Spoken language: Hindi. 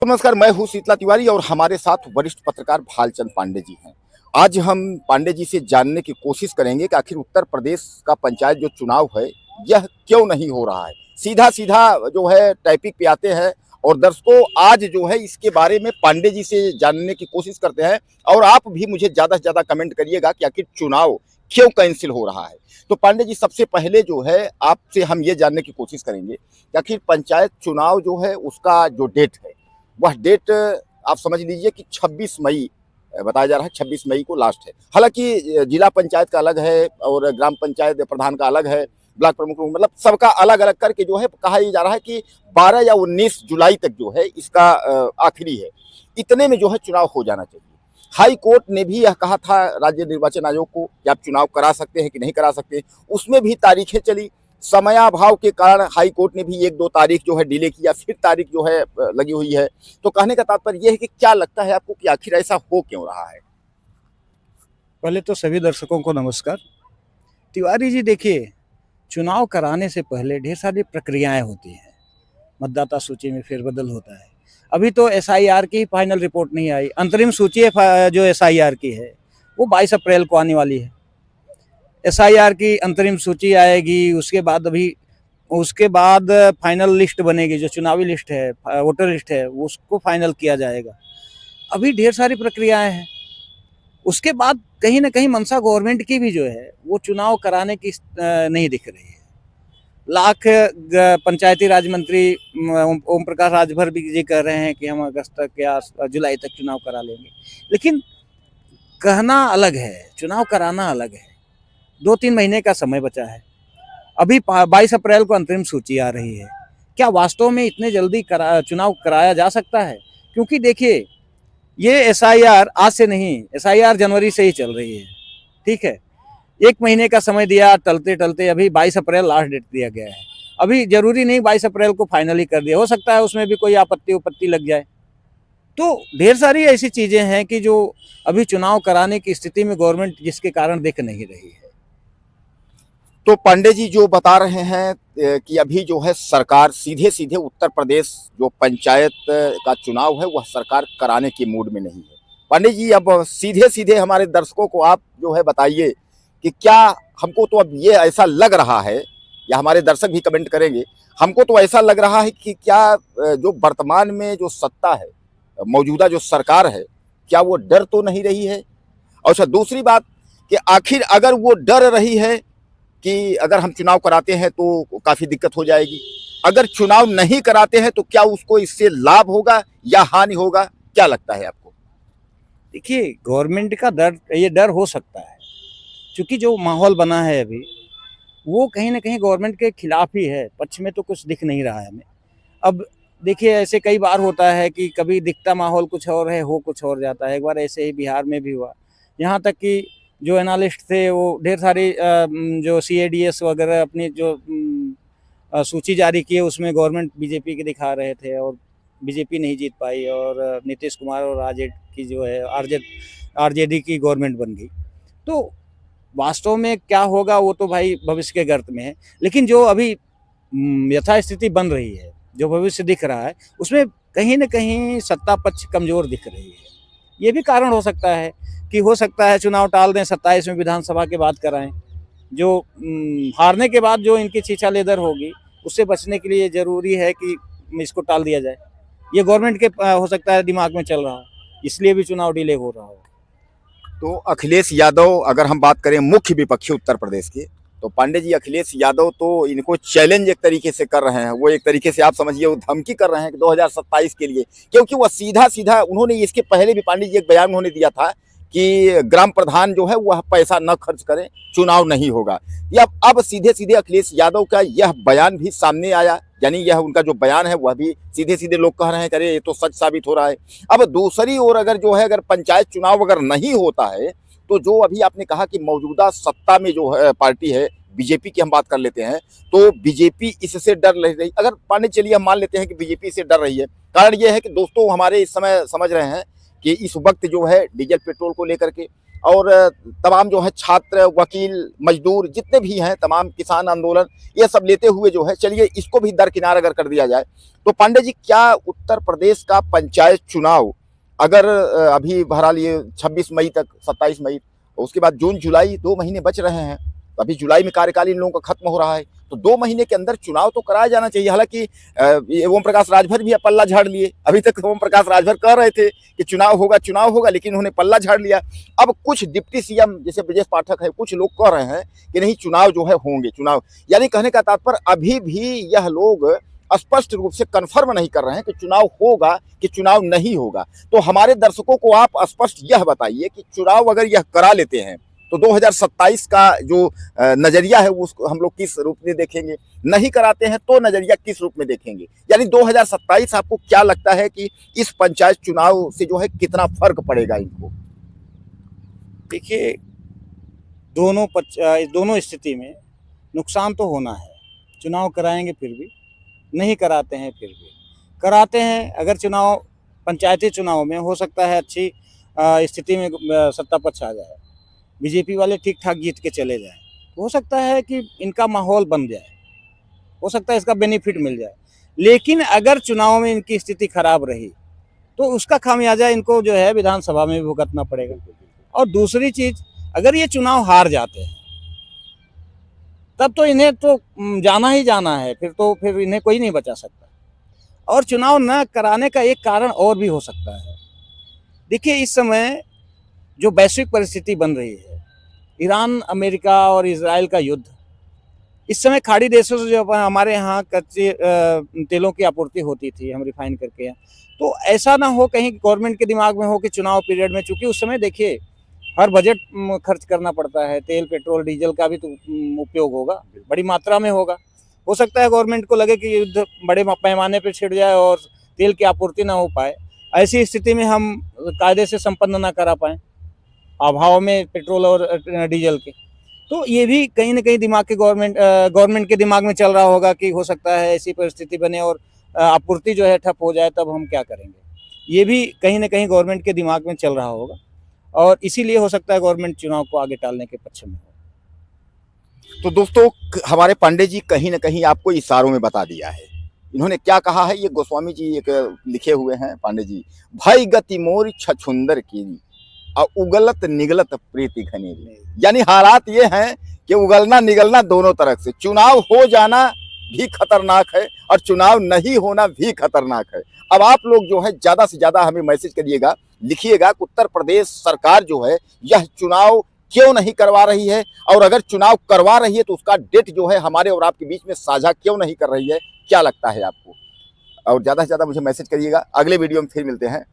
नमस्कार, मैं हूं शीतला तिवारी और हमारे साथ वरिष्ठ पत्रकार भालचंद पांडे जी हैं। आज हम पांडे जी से जानने की कोशिश करेंगे कि आखिर उत्तर प्रदेश का पंचायत जो चुनाव है, यह क्यों नहीं हो रहा है। सीधा सीधा जो है टॉपिक पे आते हैं और दर्शकों आज जो है इसके बारे में पांडे जी से जानने की कोशिश करते हैं। और आप भी मुझे ज़्यादा से ज़्यादा कमेंट करिएगा कि आखिर चुनाव क्यों कैंसिल हो रहा है। तो पांडे जी, सबसे पहले जो है आपसे हम ये जानने की कोशिश करेंगे कि आखिर पंचायत चुनाव जो है उसका जो डेट है, वह डेट आप समझ लीजिए कि 26 मई बताया जा रहा है। 26 मई को लास्ट है। हालांकि जिला पंचायत का अलग है और ग्राम पंचायत प्रधान का अलग है, ब्लॉक प्रमुख मतलब सबका अलग अलग करके जो है कहा यह जा रहा है कि 12 या 19 जुलाई तक जो है इसका आखिरी है। इतने में जो है चुनाव हो जाना चाहिए। हाई कोर्ट ने भी यह कहा था राज्य निर्वाचन आयोग को कि आप चुनाव करा सकते हैं कि नहीं करा सकते। उसमें भी तारीखें चली। समयाभाव के कारण हाई कोर्ट ने भी 1-2 तारीख जो है डिले किया, फिर तारीख जो है लगी हुई है। तो कहने का तात्पर्य यह है कि क्या लगता है आपको कि आखिर ऐसा हो क्यों रहा है? पहले तो सभी दर्शकों को नमस्कार। तिवारी जी देखिए, चुनाव कराने से पहले ढेर सारी प्रक्रियाएं होती हैं। मतदाता सूची में फेरबदल होता है। अभी तो एसआईआर की फाइनल रिपोर्ट नहीं आई। अंतरिम सूची जो एसआईआर की है वो 22 अप्रैल को आने वाली है। एसआईआर की अंतरिम सूची आएगी, उसके बाद फाइनल लिस्ट बनेगी, जो चुनावी लिस्ट है, वोटर लिस्ट है, उसको फाइनल किया जाएगा। अभी ढेर सारी प्रक्रियाएं हैं। उसके बाद कहीं ना कहीं मनसा गवर्नमेंट की भी जो है वो चुनाव कराने की नहीं दिख रही है। लाख पंचायती राज मंत्री ओम प्रकाश राजभर भी ये कह रहे हैं कि हम अगस्त तक या जुलाई तक चुनाव करा लेंगे, लेकिन कहना अलग है, चुनाव कराना अलग है। 2-3 महीने का समय बचा है। अभी 22 अप्रैल को अंतरिम सूची आ रही है। क्या वास्तव में इतने जल्दी चुनाव कराया जा सकता है? क्योंकि देखिए, ये एसआईआर आज से नहीं, एसआईआर जनवरी से ही चल रही है। ठीक है, 1 महीने का समय दिया, टलते टलते अभी 22 अप्रैल लास्ट डेट दिया गया है। अभी जरूरी नहीं 22 अप्रैल को फाइनली कर दिया, हो सकता है उसमें भी कोई आपत्ति लग जाए। तो ढेर सारी ऐसी चीजें हैं कि जो अभी चुनाव कराने की स्थिति में गवर्नमेंट जिसके कारण दिख नहीं रही है। तो पांडे जी जो बता रहे हैं कि अभी जो है सरकार सीधे सीधे उत्तर प्रदेश जो पंचायत का चुनाव है वह सरकार कराने की मूड में नहीं है। पांडे जी, अब सीधे सीधे हमारे दर्शकों को आप जो है बताइए कि क्या हमको तो अब ये ऐसा लग रहा है, या हमारे दर्शक भी कमेंट करेंगे, हमको तो ऐसा लग रहा है कि क्या जो वर्तमान में जो सत्ता है, मौजूदा जो सरकार है, क्या वो डर तो नहीं रही है? और अच्छा, दूसरी बात कि आखिर अगर वो डर रही है कि अगर हम चुनाव कराते हैं तो काफी दिक्कत हो जाएगी, अगर चुनाव नहीं कराते हैं तो क्या उसको इससे लाभ होगा या हानि होगा? क्या लगता है आपको? देखिए, गवर्नमेंट का ये डर हो सकता है, क्योंकि जो माहौल बना है अभी वो कहीं ना कहीं गवर्नमेंट के खिलाफ ही है। पक्ष में तो कुछ दिख नहीं रहा है हमें। अब देखिए, ऐसे कई बार होता है कि कभी दिखता माहौल कुछ और है, हो कुछ और जाता है। एक बार ऐसे ही बिहार में भी हुआ। यहाँ तक कि जो एनालिस्ट थे वो ढेर सारी जो सीएडीएस वगैरह अपनी जो सूची जारी की है उसमें गवर्नमेंट बीजेपी की दिखा रहे थे और बीजेपी नहीं जीत पाई और नीतीश कुमार और आरजेडी की जो है आरजेडी की गवर्नमेंट बन गई। तो वास्तव में क्या होगा वो तो भाई भविष्य के गर्त में है, लेकिन जो अभी यथास्थिति बन रही है, जो भविष्य दिख रहा है, उसमें कहीं ना कहीं सत्ता पक्ष कमजोर दिख रही है। ये भी कारण हो सकता है कि हो सकता है चुनाव टाल दें, 27 में विधानसभा के बाद कराएं। जो हारने के बाद जो इनकी छीछा लेदर होगी उससे बचने के लिए जरूरी है कि इसको टाल दिया जाए। ये गवर्नमेंट के हो सकता है दिमाग में चल रहा हो, इसलिए भी चुनाव डिले हो रहा हो। तो अखिलेश यादव, अगर हम बात करें मुख्य विपक्षी उत्तर प्रदेश के, तो पांडे जी अखिलेश यादव तो इनको चैलेंज एक तरीके से कर रहे हैं। वो एक तरीके से आप समझिए वो धमकी कर रहे हैं कि 2027 के लिए, क्योंकि वो सीधा सीधा उन्होंने इसके पहले भी पांडे जी एक बयान उन्होंने दिया था कि ग्राम प्रधान जो है वह पैसा न खर्च करें, चुनाव नहीं होगा। या अब सीधे सीधे अखिलेश यादव का यह बयान भी सामने आया, यानी यह उनका जो बयान है वह भी सीधे सीधे लोग कह रहे हैं कि अरे ये तो सच साबित हो रहा है। अब दूसरी ओर अगर जो है अगर पंचायत चुनाव अगर नहीं होता है तो जो अभी आपने कहा कि मौजूदा सत्ता में जो है पार्टी है बीजेपी की हम बात कर लेते हैं, तो बीजेपी इससे डर रही। अगर पांडे चलिए हम मान लेते हैं कि बीजेपी से डर रही है, कारण यह है कि दोस्तों हमारे इस समय समझ रहे हैं कि इस वक्त जो है डीजल पेट्रोल को लेकर के और तमाम जो है छात्र, वकील, मजदूर जितने भी हैं, तमाम किसान आंदोलन, ये सब लेते हुए जो है, चलिए इसको भी दरकिनार अगर कर दिया जाए तो पांडे जी, क्या उत्तर प्रदेश का पंचायत चुनाव अगर अभी बहरहाल ये 26 मई तक, 27 मई, उसके बाद जून जुलाई 2 महीने बच रहे हैं, अभी जुलाई में कार्यकाल इन लोगों का खत्म हो रहा है, तो 2 महीने के अंदर चुनाव तो कराया जाना चाहिए। हालांकि ये ओम प्रकाश राजभर भी पल्ला झाड़ लिए। अभी तक ओम प्रकाश राजभर कह रहे थे कि चुनाव होगा, लेकिन उन्होंने पल्ला झाड़ लिया। अब कुछ डिप्टी सीएम जैसे ब्रजेश पाठक है, कुछ लोग कह रहे हैं कि नहीं, चुनाव जो है होंगे। चुनाव यानी कहने का तात्पर्य अभी भी यह लोग स्पष्ट रूप से कन्फर्म नहीं कर रहे हैं कि चुनाव होगा कि चुनाव नहीं होगा। तो हमारे दर्शकों को आप स्पष्ट यह बताइए कि चुनाव अगर यह करा लेते हैं तो 2027 का जो नजरिया है उसको हम लोग किस रूप में देखेंगे, नहीं कराते हैं तो नजरिया किस रूप में देखेंगे। यानी 2027 आपको क्या लगता है कि इस पंचायत चुनाव से जो है कितना फर्क पड़ेगा इनको? देखिए, दोनों स्थिति में नुकसान तो होना है। चुनाव कराएंगे फिर भी, नहीं कराते हैं फिर भी, कराते हैं अगर चुनाव, पंचायती चुनाव में हो सकता है अच्छी स्थिति में सत्ता पक्ष आ जाए, बीजेपी वाले ठीक ठाक जीत के चले जाए, हो सकता है कि इनका माहौल बन जाए, हो सकता है इसका बेनिफिट मिल जाए। लेकिन अगर चुनाव में इनकी स्थिति खराब रही तो उसका खामियाजा इनको जो है विधानसभा में भी भुगतना पड़ेगा। और दूसरी चीज, अगर ये चुनाव हार जाते हैं तब तो इन्हें तो जाना ही जाना है, फिर इन्हें कोई नहीं बचा सकता। और चुनाव न कराने का एक कारण और भी हो सकता है। देखिए, इस समय जो वैश्विक परिस्थिति बन रही है, ईरान, अमेरिका और इजराइल का युद्ध, इस समय खाड़ी देशों से जो हमारे यहाँ कच्चे तेलों की आपूर्ति होती थी, हम रिफाइन करके, तो ऐसा ना हो कहीं गवर्नमेंट के दिमाग में हो कि चुनाव पीरियड में, चूंकि उस समय देखिए हर बजट खर्च करना पड़ता है, तेल, पेट्रोल, डीजल का भी तो उपयोग होगा, बड़ी मात्रा में होगा। हो सकता है गवर्नमेंट को लगे कि युद्ध बड़े पैमाने पर छिड़ जाए और तेल की आपूर्ति ना हो पाए। ऐसी स्थिति में हम कायदे से संपन्न ना करा पाए अभाव में पेट्रोल और डीजल के। तो ये भी कहीं ना कहीं गवर्नमेंट के दिमाग में चल रहा होगा कि हो सकता है ऐसी परिस्थिति बने और आपूर्ति जो है ठप हो जाए, तब हम क्या करेंगे। ये भी कहीं ना कहीं गवर्नमेंट के दिमाग में चल रहा होगा और इसीलिए हो सकता है गवर्नमेंट चुनाव को आगे टालने के पक्ष में हो। तो दोस्तों, हमारे पांडे जी कहीं ना कहीं आपको इशारों में बता दिया है। इन्होंने क्या कहा है, ये गोस्वामी जी एक लिखे हुए हैं, पांडे जी, भई गति मोर छछुंदर की और उगलत निगलत प्रीति घनेरी। यानी हालात ये हैं कि उगलना निगलना दोनों तरफ से, चुनाव हो जाना भी खतरनाक है और चुनाव नहीं होना भी खतरनाक है। अब आप लोग जो है ज्यादा से ज्यादा हमें मैसेज करिएगा, लिखिएगा कि उत्तर प्रदेश सरकार जो है यह चुनाव क्यों नहीं करवा रही है, और अगर चुनाव करवा रही है तो उसका डेट जो है हमारे और आपके बीच में साझा क्यों नहीं कर रही है, क्या लगता है आपको? और ज्यादा से ज्यादा मुझे मैसेज करिएगा। अगले वीडियो में फिर मिलते हैं।